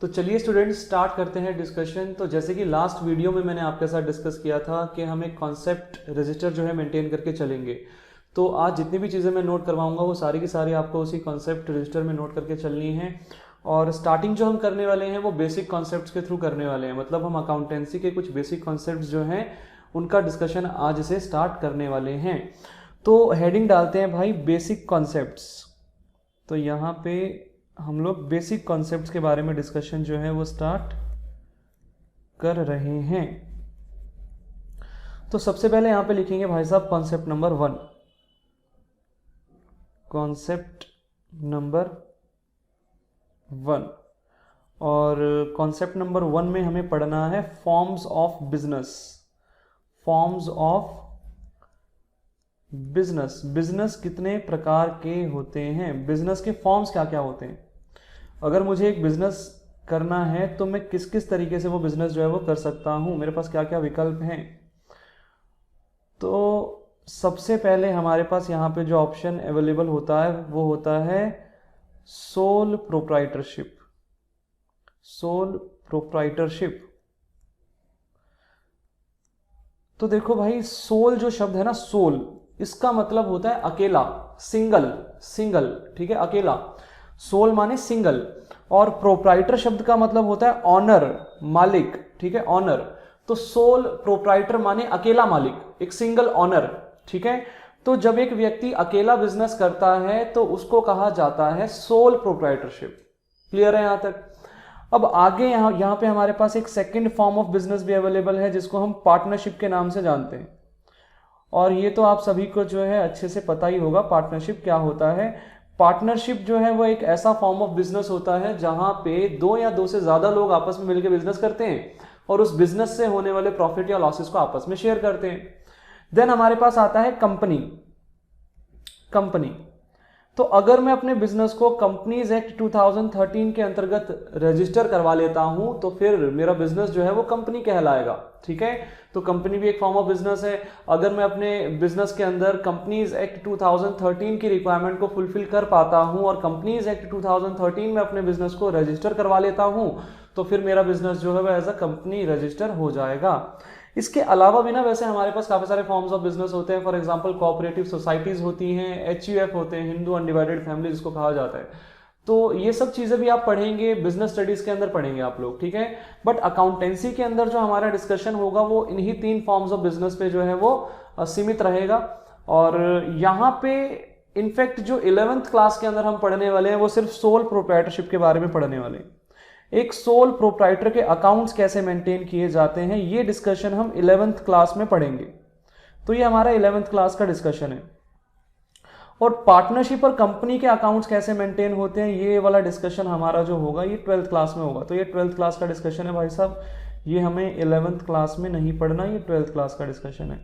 तो चलिए students start करते हैं डिस्कशन। तो जैसे कि लास्ट वीडियो में मैंने आपके साथ डिस्कस किया था कि हम एक कॉन्सेप्ट रजिस्टर जो है मेंटेन करके चलेंगे। तो आज जितनी भी चीज़ें मैं नोट करवाऊंगा वो सारी की सारी आपको उसी कॉन्सेप्ट रजिस्टर में नोट करके चलनी है। और स्टार्टिंग जो हम करने वाले हैं वो बेसिक कॉन्सेप्ट्स के थ्रू करने वाले हैं, मतलब हम अकाउंटेंसी के कुछ बेसिक कॉन्सेप्ट्स जो हैं उनका डिस्कशन आज से स्टार्ट करने वाले हैं। तो हेडिंग डालते हैं भाई बेसिक कॉन्सेप्ट्स। तो यहाँ पे हम लोग बेसिक कॉन्सेप्ट्स के बारे में डिस्कशन जो है वो स्टार्ट कर रहे हैं। तो सबसे पहले यहाँ पे लिखेंगे भाई साहब कॉन्सेप्ट नंबर 1। कॉन्सेप्ट नंबर 1 और कॉन्सेप्ट नंबर 1 में हमें पढ़ना है forms of business. Forms of business, business कितने प्रकार के होते हैं, बिजनेस के फॉर्म्स क्या क्या होते हैं। अगर मुझे एक बिजनेस करना है तो मैं किस किस तरीके से वो बिजनेस जो है वो कर सकता हूं, मेरे पास क्या क्या विकल्प हैं। तो सबसे पहले हमारे पास यहाँ पे जो ऑप्शन अवेलेबल होता है वो होता है सोल प्रोप्राइटरशिप। Sole proprietorship. तो देखो भाई, सोल जो शब्द है ना, सोल, इसका मतलब होता है अकेला, सिंगल, सिंगल, ठीक है, अकेला। सोल माने सिंगल। और प्रोप्राइटर शब्द का मतलब होता है ऑनर, मालिक, ठीक है, ऑनर। तो सोल प्रोप्राइटर माने अकेला मालिक, एक सिंगल ऑनर, ठीक है। तो जब एक व्यक्ति अकेला बिजनेस करता है तो उसको कहा जाता है सोल प्रोप्राइटरशिप। क्लियर है यहां तक। अब आगे यहां पे हमारे पास एक सेकंड फॉर्म ऑफ बिजनेस भी अवेलेबल है जिसको हम पार्टनरशिप के नाम से जानते हैं। और ये तो आप सभी को जो है अच्छे से पता ही होगा पार्टनरशिप क्या होता है। पार्टनरशिप जो है वो एक ऐसा फॉर्म ऑफ बिजनेस होता है जहां पे दो या दो से ज्यादा लोग आपस में मिलकर बिजनेस करते हैं और उस बिजनेस से होने वाले प्रॉफिट या लॉसेस को आपस में शेयर करते हैं। देन हमारे पास आता है कंपनी। कंपनी, तो अगर मैं अपने बिजनेस को कंपनीज एक्ट 2013 के अंतर्गत रजिस्टर करवा लेता हूं तो फिर मेरा बिजनेस जो है वो कंपनी कहलाएगा, ठीक है। तो कंपनी भी एक फॉर्म ऑफ बिजनेस है। अगर मैं अपने बिजनेस के अंदर कंपनीज एक्ट 2013 की रिक्वायरमेंट को फुलफिल कर पाता हूं और कंपनीज एक्ट 2013 में अपने बिजनेस को रजिस्टर करवा लेता हूं तो फिर मेरा बिजनेस जो है वह एज अ कंपनी रजिस्टर हो जाएगा। इसके अलावा भी ना वैसे हमारे पास काफी सारे फॉर्म्स ऑफ बिजनेस होते हैं। फॉर एग्जांपल कोऑपरेटिव सोसाइटीज होती हैं, HUF होते हैं, हिंदू अनडिवाइडेड फैमिली जिसको कहा जाता है। तो ये सब चीजें भी आप पढ़ेंगे, बिजनेस स्टडीज के अंदर पढ़ेंगे आप लोग, ठीक है। बट अकाउंटेंसी के अंदर जो हमारा डिस्कशन होगा वो इन्हीं 3 फॉर्म्स ऑफ बिजनेस पे जो है वो सीमित रहेगा। और यहाँ पे इनफैक्ट जो 11th क्लास के अंदर हम पढ़ने वाले हैं वो सिर्फ सोल प्रोप्राइटरशिप के बारे में पढ़ने वाले हैं। एक सोल प्रोप्राइटर के अकाउंट्स कैसे मेंटेन किए जाते हैं ये डिस्कशन हम 11th क्लास में पढ़ेंगे। तो ये हमारा 11th क्लास का डिस्कशन है। और पार्टनरशिप और कंपनी के अकाउंट्स कैसे मेंटेन होते हैं ये वाला डिस्कशन हमारा जो होगा ये 12th क्लास में होगा। तो ये 12th क्लास का डिस्कशन है भाई साहब, ये हमें 11th क्लास में नहीं पढ़ना, ये 12th क्लास का डिस्कशन है।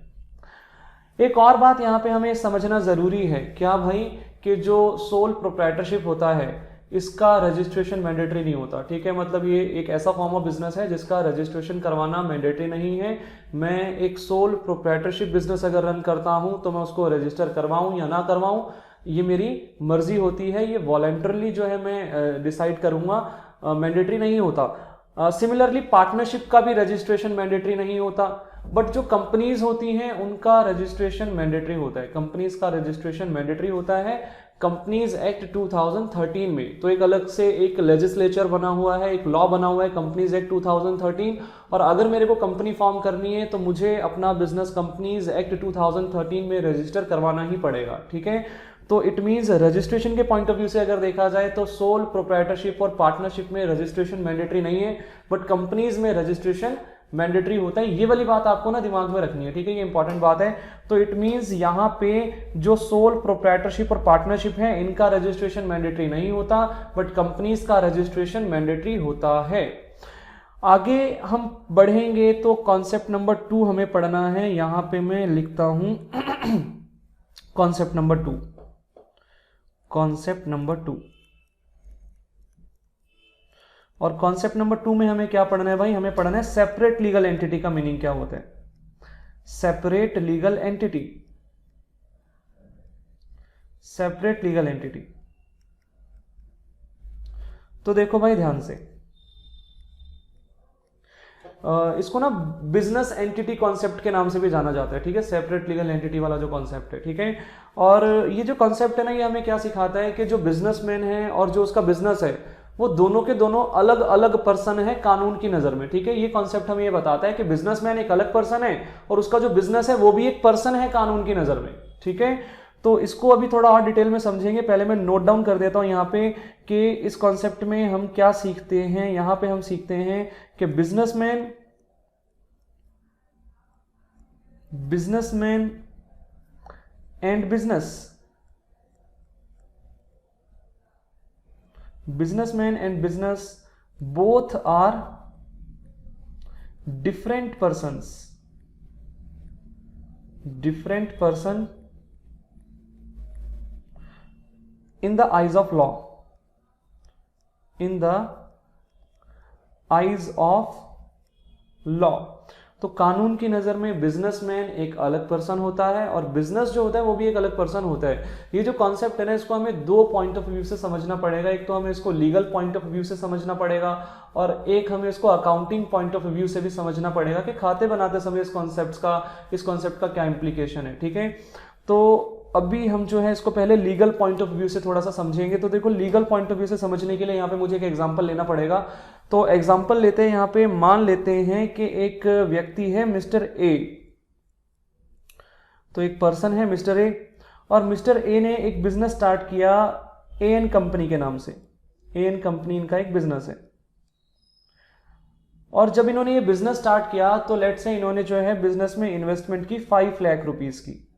एक और बात यहाँ पे हमें समझना जरूरी है, क्या भाई, कि जो सोल प्रोप्राइटरशिप होता है इसका रजिस्ट्रेशन मैंडेटरी नहीं होता, ठीक है। मतलब ये एक ऐसा फॉर्म ऑफ बिजनेस है जिसका रजिस्ट्रेशन करवाना मैंडेटरी नहीं है। मैं एक सोल प्रोप्राइटरशिप बिजनेस अगर रन करता हूं तो मैं उसको रजिस्टर करवाऊं या ना करवाऊं ये मेरी मर्जी होती है, ये वॉलंटरली जो है मैं डिसाइड करूंगा, मैंडेटरी नहीं होता। सिमिलरली पार्टनरशिप का भी रजिस्ट्रेशन मैंडेटरी नहीं होता। बट जो कंपनीज होती हैं उनका रजिस्ट्रेशन मैंडेटरी होता है। कंपनीज का रजिस्ट्रेशन मैंडेटरी होता है कंपनीज एक्ट 2013 में। तो एक अलग से एक लेजिस्लेचर बना हुआ है, एक लॉ बना हुआ है कंपनीज एक्ट 2013। और अगर मेरे को कंपनी फॉर्म करनी है तो मुझे अपना बिजनेस कंपनीज एक्ट 2013 में रजिस्टर करवाना ही पड़ेगा, ठीक है। तो इट मींस रजिस्ट्रेशन के पॉइंट ऑफ व्यू से अगर देखा जाए तो सोल प्रोप्राइटरशिप और पार्टनरशिप में रजिस्ट्रेशन मैंडेटरी नहीं है, बट कंपनीज में रजिस्ट्रेशन मैंडेटरी होता है। ये वाली बात आपको ना दिमाग में रखनी है, ठीक है, ये इंपॉर्टेंट बात है। तो इट मींस यहाँ पे जो सोल प्रोप्राइटरशिप और पार्टनरशिप है इनका रजिस्ट्रेशन मैंडेटरी नहीं होता, बट कंपनीज का रजिस्ट्रेशन मैंडेटरी होता है। आगे हम बढ़ेंगे तो कॉन्सेप्ट नंबर 2 हमें पढ़ना है। यहां पे मैं लिखता हूं कॉन्सेप्ट नंबर 2। कॉन्सेप्ट नंबर 2 और कॉन्सेप्ट नंबर 2 में हमें क्या पढ़ना है भाई, हमें पढ़ना है सेपरेट लीगल एंटिटी का मीनिंग क्या होता है। Separate legal entity, separate legal entity. तो देखो भाई ध्यान से, इसको ना बिजनेस एंटिटी कॉन्सेप्ट के नाम से भी जाना जाता है, ठीक है, सेपरेट लीगल एंटिटी वाला जो कॉन्सेप्ट है, ठीक है। और ये जो कॉन्सेप्ट है ना, ये हमें क्या सिखाता है कि जो बिजनेसमैन है और जो उसका बिजनेस है, वो दोनों के दोनों अलग अलग पर्सन है कानून की नजर में, ठीक है। ये कॉन्सेप्ट हमें ये बताता है कि बिजनेसमैन एक अलग पर्सन है और उसका जो बिजनेस है वो भी एक पर्सन है कानून की नजर में, ठीक है। तो इसको अभी थोड़ा और डिटेल में समझेंगे। पहले मैं नोट डाउन कर देता हूं यहाँ पे कि इस कॉन्सेप्ट में हम क्या सीखते हैं। यहाँ पे हम सीखते हैं कि businessman and businessman and business both are different person in the eyes of law, तो कानून की नजर में बिजनेसमैन एक अलग पर्सन होता है और बिजनेस जो होता है वो भी एक अलग पर्सन होता है। ये जो कॉन्सेप्ट है ना, इसको हमें दो पॉइंट ऑफ व्यू से समझना पड़ेगा। एक तो हमें इसको लीगल पॉइंट ऑफ व्यू से समझना पड़ेगा और एक हमें इसको अकाउंटिंग पॉइंट ऑफ व्यू से भी समझना पड़ेगा कि खाते बनाते समय इस कॉन्सेप्ट का क्या इंप्लीकेशन है, ठीक है। तो अभी हम जो है इसको पहले लीगल पॉइंट ऑफ व्यू से थोड़ा सा समझेंगे। तो देखो, लीगल पॉइंट ऑफ व्यू से समझने के लिए यहाँ पे मुझे एक एग्जांपल लेना पड़ेगा। तो एग्जांपल लेते हैं, यहाँ पे मान लेते हैं कि एक व्यक्ति है मिस्टर ए। तो एक पर्सन है मिस्टर ए और मिस्टर ए ने एक बिजनेस स्टार्ट किया एएन कंपनी के नाम से। एएन कंपनी इनका एक बिजनेस है और जब इन्होंने ये बिजनेस स्टार्ट किया तो लेट से इन्होंने जो है बिजनेस में इन्वेस्टमेंट की 5 लाख रुपीस की,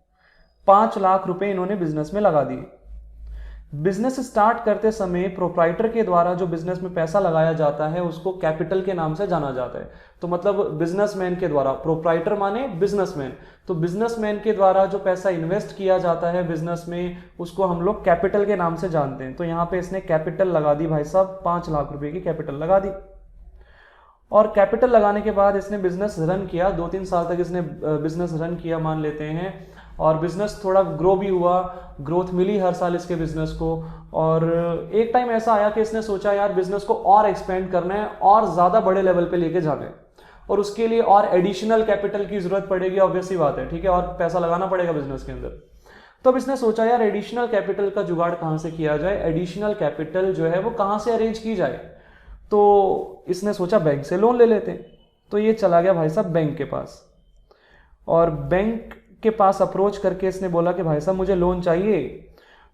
5 लाख रुपए इन्होंने बिजनेस में लगा दिए। बिजनेस स्टार्ट करते समय प्रोप्राइटर के द्वारा जो बिजनेस में पैसा लगाया जाता है उसको कैपिटल के नाम से जाना जाता है। तो मतलब बिजनेसमैन के द्वारा, प्रोप्राइटर माने बिजनेसमैन, तो बिजनेसमैन के द्वारा जो पैसा इन्वेस्ट किया जाता है बिजनेस में उसको हम लोग कैपिटल के नाम से जानते हैं। तो यहाँ पे इसने कैपिटल लगा दी भाई साहब, 5 लाख रुपए की कैपिटल लगा दी। और कैपिटल लगाने के बाद इसने बिजनेस रन किया, 2-3 साल तक इसने बिजनेस रन किया मान लेते हैं, और बिजनेस थोड़ा ग्रो भी हुआ, ग्रोथ मिली हर साल इसके बिजनेस को। और एक टाइम ऐसा आया कि इसने सोचा यार बिजनेस को और एक्सपेंड करना है और ज़्यादा बड़े लेवल पे लेके जाना है और उसके लिए और एडिशनल कैपिटल की जरूरत पड़ेगी, ऑब्वियस सी बात है, ठीक है, और पैसा लगाना पड़ेगा बिजनेस के अंदर। तो अब इसने सोचा यार एडिशनल कैपिटल का जुगाड़ कहाँ से किया जाए, एडिशनल कैपिटल जो है वो कहाँ से अरेंज की जाए। तो इसने सोचा बैंक से लोन ले लेते हैं। तो ये चला गया भाई साहब बैंक के पास और बैंक के पास अप्रोच करके इसने बोला कि भाई साहब मुझे लोन चाहिए।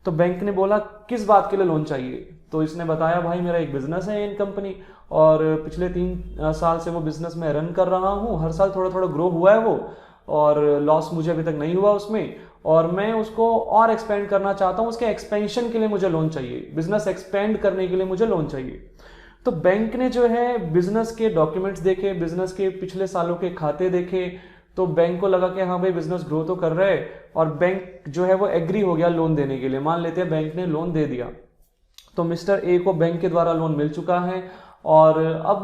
तो बैंक ने बोला किस बात के लिए लोन चाहिए। तो इसने बताया भाई मेरा एक बिजनेस है इन कंपनी और पिछले 3 साल से वो बिजनेस में रन कर रहा हूँ, हर साल थोड़ा थोड़ा ग्रो हुआ है वो और लॉस मुझे अभी तक नहीं हुआ उसमें, और मैं उसको और एक्सपेंड करना चाहता हूँ, उसके एक्सपेंशन के लिए मुझे लोन चाहिए, बिजनेस एक्सपेंड करने के लिए मुझे लोन चाहिए। तो बैंक ने जो है बिजनेस के डॉक्यूमेंट्स देखे, बिजनेस के पिछले सालों के खाते देखे, तो बैंक को लगा कि हाँ भाई बिजनेस ग्रो तो कर रहा है और बैंक जो है वो एग्री हो गया लोन देने के लिए। मान लेते हैं बैंक ने लोन दे दिया, तो मिस्टर ए को बैंक के द्वारा लोन मिल चुका है और अब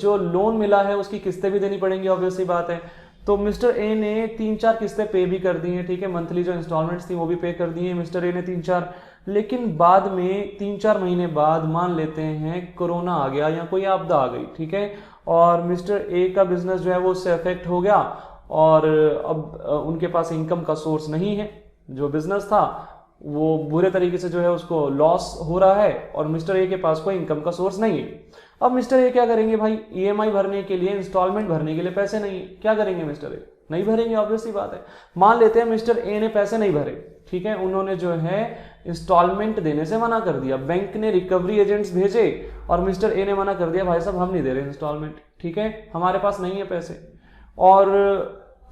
जो लोन मिला है उसकी किस्तें भी देनी पड़ेंगी, ऑब्वियस सी बात है। तो मिस्टर ए ने 3-4 किस्तें पे भी कर दी हैं, ठीक है, मंथली जो इंस्टॉलमेंट्स थी वो भी पे कर दी हैं मिस्टर ए ने 3-4। लेकिन बाद में 3-4 महीने बाद मान लेते हैं कोरोना आ गया या कोई आपदा आ गई, ठीक है, और मिस्टर ए का बिजनेस जो है वो उससे अफेक्ट हो गया और अब उनके पास इनकम का सोर्स नहीं है, जो बिजनेस था वो बुरे तरीके से जो है उसको लॉस हो रहा है और मिस्टर ए के पास कोई इनकम का सोर्स नहीं है। अब मिस्टर ए क्या करेंगे भाई, ईएमआई भरने के लिए, इंस्टॉलमेंट भरने के लिए पैसे नहीं है, क्या करेंगे मिस्टर ए, नहीं भरेंगे, ऑब्वियस सी बात है। मान लेते हैं मिस्टर ए ने पैसे नहीं भरे, ठीक है, उन्होंने जो है इंस्टॉलमेंट देने से मना कर दिया, बैंक ने रिकवरी एजेंट्स भेजे और मिस्टर ए ने मना कर दिया भाई साहब हम नहीं दे रहे इंस्टॉलमेंट, ठीक है, हमारे पास नहीं है पैसे। और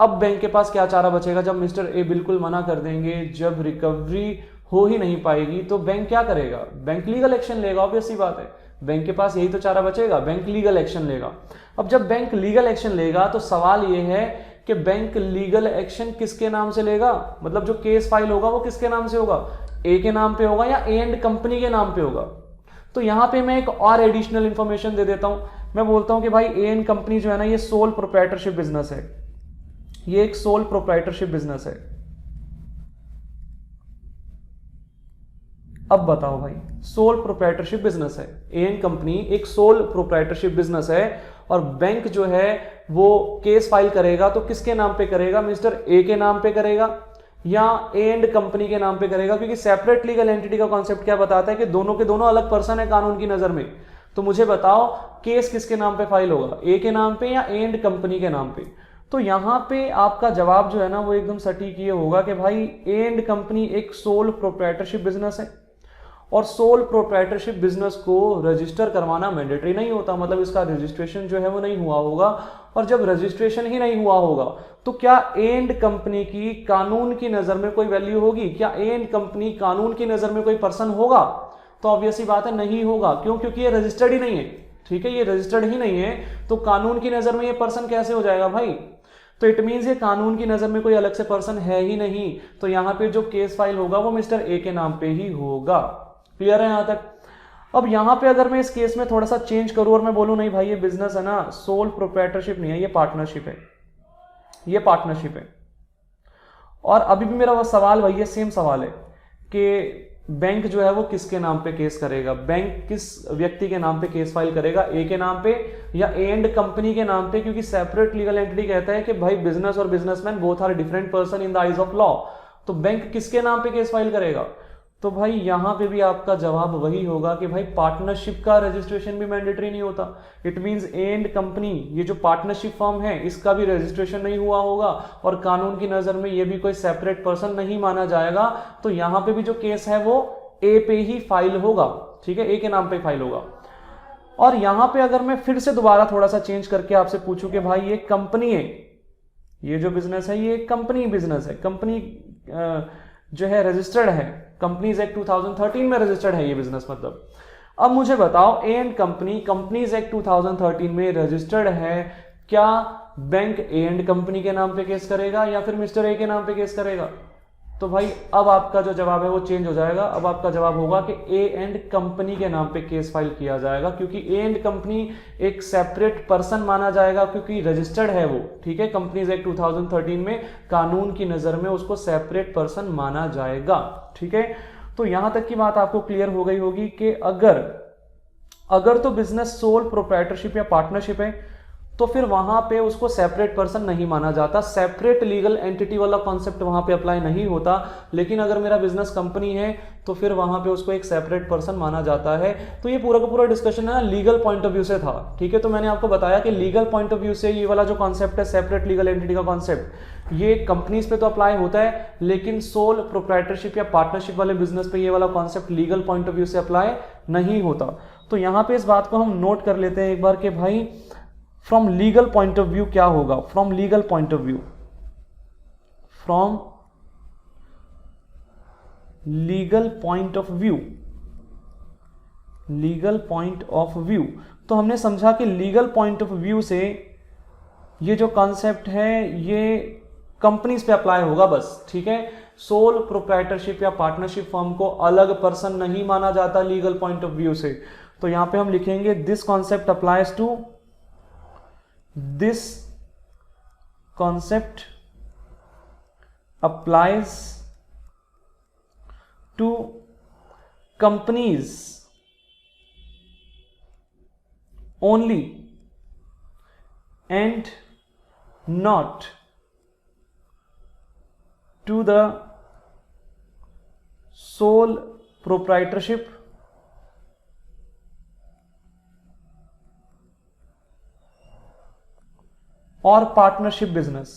अब बैंक के पास क्या चारा बचेगा, जब मिस्टर ए बिल्कुल मना कर देंगे, जब रिकवरी हो ही नहीं पाएगी तो बैंक क्या करेगा, बैंक लीगल एक्शन लेगा, ऑब्वियस सी बात है, बैंक के पास यही तो चारा बचेगा, बैंक लीगल एक्शन लेगा। अब जब बैंक लीगल एक्शन लेगा तो सवाल ये है कि बैंक लीगल एक्शन किसके नाम से लेगा, मतलब जो केस फाइल होगा वो किसके नाम से होगा, ए के नाम पे होगा या ए एंड कंपनी के नाम पे होगा। तो यहां पे मैं एक और एडिशनल इंफॉर्मेशन दे देता हूं, मैं बोलता हूं कि भाई ए एंड कंपनी जो है ना ये सोल प्रोप्राइटरशिप बिजनेस है, ये एक सोल प्रोप्राइटरशिप बिजनेस है। अब बताओ भाई, सोल प्रोप्राइटरशिप बिजनेस है, ए एंड कंपनी एक सोल प्रोप्राइटरशिप बिजनेस है और बैंक जो है वो केस फाइल करेगा तो किसके नाम पे करेगा, मिस्टर ए के नाम पे करेगा या ए एंड कंपनी के नाम पे करेगा, क्योंकि सेपरेट लीगल एंटिटी का कॉन्सेप्ट क्या बताता है कि दोनों के दोनों अलग पर्सन है कानून की नजर में। तो मुझे बताओ केस किसके नाम पे फाइल होगा, ए के नाम पे या ए एंड कंपनी के नाम पे। तो यहां पे आपका जवाब जो है ना वो एकदम सटीक ये होगा कि भाई ए एंड कंपनी एक सोल प्रोप्राइटरशिप बिजनेस है और सोल प्रोप्राइटरशिप बिजनेस को रजिस्टर करवाना मैंडेटरी नहीं होता, मतलब इसका रजिस्ट्रेशन जो है वो नहीं हुआ होगा। और जब रजिस्ट्रेशन ही नहीं हुआ होगा तो क्या ए एंड कंपनी की कानून की नजर में कोई वैल्यू होगी, क्या ए एंड कंपनी कानून की नजर में कोई पर्सन होगा? तो ऑब्वियस ही बात है नहीं होगा। क्यों? क्योंकि ये रजिस्टर्ड ही नहीं है, ठीक है, ये रजिस्टर्ड ही नहीं है, तो कानून की नजर में ये पर्सन कैसे हो जाएगा भाई? तो इट मींस ये कानून की नजर में कोई अलग से पर्सन है ही नहीं, तो यहां पे जो केस फाइल होगा वो मिस्टर ए के नाम पे ही होगा। क्लियर है यहां तक? अब यहां पे अगर मैं इस केस में थोड़ा सा चेंज करूं और मैं बोलूं नहीं भाई ये बिजनेस है ना, सोल प्रोप्राइटरशिप नहीं है, ये पार्टनरशिप है, ये पार्टनरशिप है। और अभी भी मेरा वो सवाल वही है, सेम सवाल है कि बैंक जो है वो किसके नाम पे केस करेगा, बैंक किस व्यक्ति के नाम पे केस फाइल करेगा, ए के नाम पे या ए एंड कंपनी के नाम पे? क्योंकि सेपरेट लीगल एंटिटी कहता है कि भाई बिजनेस और businessman both are different person in the eyes of law, तो बैंक किसके नाम पे केस फाइल करेगा? तो भाई यहां पे भी आपका जवाब वही होगा कि भाई पार्टनरशिप का रजिस्ट्रेशन भी मैंडेटरी नहीं होता। It means A and company, ये जो पार्टनरशिप फर्म है, इसका भी रजिस्ट्रेशन नहीं हुआ होगा और कानून की नजर में ये भी कोई सेपरेट पर्सन नहीं माना जाएगा। तो यहां पे भी जो केस है वो ए पे ही फाइल होगा, ठीक है, ए के नाम पे फाइल होगा। और यहां पे अगर मैं फिर से दोबारा थोड़ा सा चेंज करके आपसे पूछूं कि भाई ये कंपनी है, ये जो बिजनेस है ये कंपनी बिजनेस है, कंपनी जो है रजिस्टर्ड है, कंपनीज एक्ट 2013 में रजिस्टर्ड है ये बिजनेस, मतलब अब मुझे बताओ A and company companies act 2013 में रजिस्टर्ड है, क्या बैंक ए एंड कंपनी के नाम पे केस करेगा या फिर मिस्टर ए के नाम पे केस करेगा? तो भाई अब आपका जो जवाब है वो चेंज हो जाएगा, अब आपका जवाब होगा कि ए एंड कंपनी के नाम पे केस फाइल किया जाएगा, क्योंकि ए एंड कंपनी एक सेपरेट पर्सन माना जाएगा क्योंकि रजिस्टर्ड है वो, ठीक है, कंपनीज एक्ट 2013 में कानून की नजर में उसको सेपरेट पर्सन माना जाएगा, ठीक है। तो यहां तक की बात आपको क्लियर हो गई होगी कि अगर तो बिजनेस सोल प्रोप्राइटरशिप या पार्टनरशिप है तो फिर वहां पे उसको सेपरेट पर्सन नहीं माना जाता, सेपरेट लीगल एंटिटी वाला कॉन्सेप्ट वहां पे अप्लाई नहीं होता। लेकिन अगर मेरा बिजनेस कंपनी है तो फिर वहां पे उसको एक सेपरेट पर्सन माना जाता है। तो ये पूरा का पूरा डिस्कशन है लीगल पॉइंट ऑफ व्यू से था, ठीक है। तो मैंने आपको बताया कि लीगल पॉइंट ऑफ व्यू से ये वाला जो कॉन्सेप्ट है सेपरेट लीगल एंटिटी का कॉन्सेप्ट, ये कंपनीज पे तो अप्लाई होता है, लेकिन सोल प्रोप्राइटरशिप या पार्टनरशिप वाले बिजनेस पे ये वाला concept legal point of view से अप्लाई नहीं होता। तो यहां पे इस बात को हम नोट कर लेते हैं एक बार कि भाई from legal point of view क्या होगा, from legal point of view, from legal point of view, legal point of view. तो हमने समझा कि लीगल पॉइंट ऑफ व्यू से ये जो कॉन्सेप्ट है ये कंपनीज पे अप्लाई होगा बस, ठीक है। सोल प्रोप्राइटरशिप या पार्टनरशिप फर्म को अलग पर्सन नहीं माना जाता लीगल पॉइंट ऑफ व्यू से। तो यहां पे हम लिखेंगे this concept applies to, this concept applies to companies only and not to the sole proprietorship और पार्टनरशिप बिजनेस,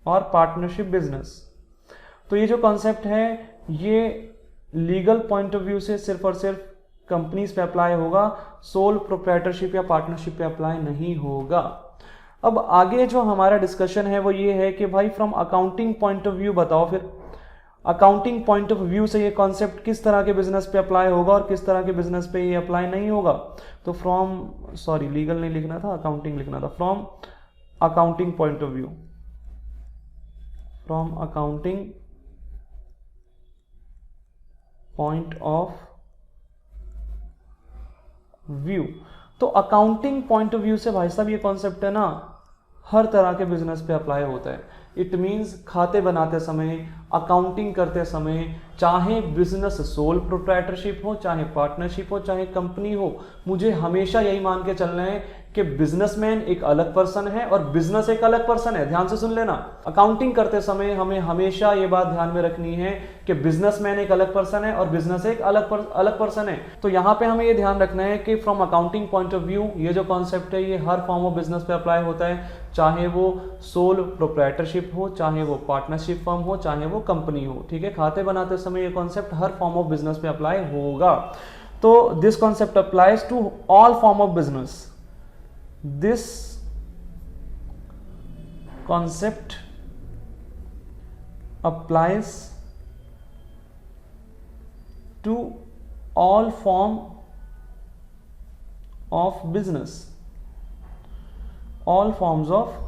और पार्टनरशिप बिजनेस। तो ये जो कॉन्सेप्ट है ये लीगल पॉइंट ऑफ व्यू से सिर्फ और सिर्फ कंपनीज पे अप्लाई होगा, सोल प्रोप्राइटरशिप या पार्टनरशिप पे अप्लाई नहीं होगा। अब आगे जो हमारा डिस्कशन है वो ये है कि भाई from accounting point of view बताओ, फिर अकाउंटिंग पॉइंट ऑफ व्यू से ये कॉन्सेप्ट किस तरह के बिजनेस पे अप्लाई होगा और किस तरह के बिजनेस पे ये अप्लाई नहीं होगा। तो फ्रॉम, सॉरी लीगल नहीं लिखना था, अकाउंटिंग लिखना था, from accounting point of view, from accounting point of view. तो अकाउंटिंग पॉइंट ऑफ व्यू से भाई साहब ये कॉन्सेप्ट है ना हर तरह के बिजनेस पे अप्लाई होता है। इट मीन्स खाते बनाते समय, अकाउंटिंग करते समय, चाहे बिजनेस सोल प्रोप्राइटरशिप हो, चाहे पार्टनरशिप हो, चाहे कंपनी हो, मुझे हमेशा यही मान के चलना है कि बिजनेसमैन एक अलग पर्सन है और बिजनेस एक अलग पर्सन है। ध्यान से सुन लेना, अकाउंटिंग करते समय हमें हमेशा ये बात ध्यान में रखनी है कि बिजनेसमैन एक अलग पर्सन है और बिजनेस एक अलग पर्सन है। तो यहाँ पे हमें ये ध्यान रखना है कि from accounting point of view ये जो कॉन्सेप्ट है ये हर फॉर्म ऑफ बिजनेस पे अप्लाई होता है, चाहे वो सोल प्रोप्राइटरशिप हो, चाहे वो पार्टनरशिप फर्म हो, चाहे वो कंपनी हो। ठीक है, खाते बनाते समय ये कॉन्सेप्ट हर फॉर्म ऑफ बिजनेस पे अप्लाई होगा। तो this concept applies to all form of business. This concept applies to all form of business, all forms of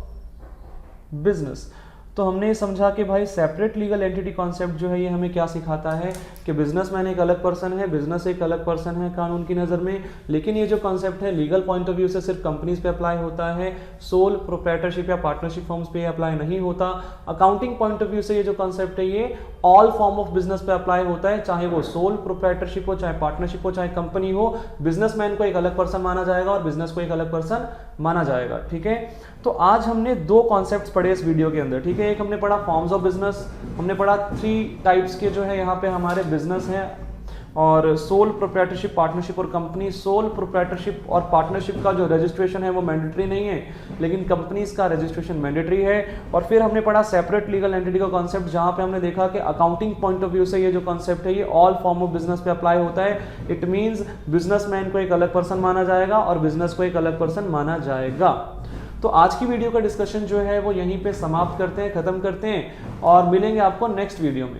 business। तो हमने ये समझा कि भाई सेपरेट लीगल एंटिटी कॉन्सेप्ट जो है ये हमें क्या सिखाता है कि बिजनेसमैन एक अलग पर्सन है, बिजनेस एक अलग पर्सन है कानून की नज़र में, लेकिन ये जो कॉन्सेप्ट है लीगल पॉइंट ऑफ व्यू से सिर्फ कंपनीज पे अप्लाई होता है, सोल प्रोप्राइटरशिप या पार्टनरशिप फॉर्म्स पे अप्लाई नहीं होता। अकाउंटिंग पॉइंट ऑफ व्यू से ये जो कॉन्सेप्ट है ये ऑल फॉर्म ऑफ बिजनेस पे अप्लाई होता है, चाहे वो सोल प्रोप्राइटरशिप हो, चाहे पार्टनरशिप हो, चाहे कंपनी हो। बिजनेसमैन को एक अलग पर्सन माना जाएगा और बिजनेस को एक अलग पर्सन माना जाएगा। ठीक है, तो आज हमने दो कॉन्सेप्ट्स पढ़े इस वीडियो के अंदर। ठीक है, एक हमने पढ़ा फॉर्म्स ऑफ बिजनेस, हमने पढ़ा 3 टाइप्स के जो है यहाँ पे हमारे बिजनेस हैं, और सोल प्रोप्राइटरशिप, पार्टनरशिप और कंपनी। सोल प्रोप्राइटरशिप और पार्टनरशिप का जो रजिस्ट्रेशन है वो मैंडेटरी नहीं है, लेकिन कंपनीज का रजिस्ट्रेशन मैंडेटरी है। और फिर हमने पढ़ा सेपरेट लीगल एंटिटी का कॉन्सेप्ट, जहां पे हमने देखा कि अकाउंटिंग पॉइंट ऑफ व्यू से ये जो कॉन्सेप्ट है ये ऑल फॉर्म ऑफ बिजनेस पे अप्लाई होता है। इट मीन्स बिजनेसमैन को एक अलग पर्सन माना जाएगा और बिजनेस को एक अलग पर्सन माना जाएगा। तो आज की वीडियो का डिस्कशन जो है वो यहीं पे समाप्त करते हैं, खत्म करते हैं और मिलेंगे आपको नेक्स्ट वीडियो में।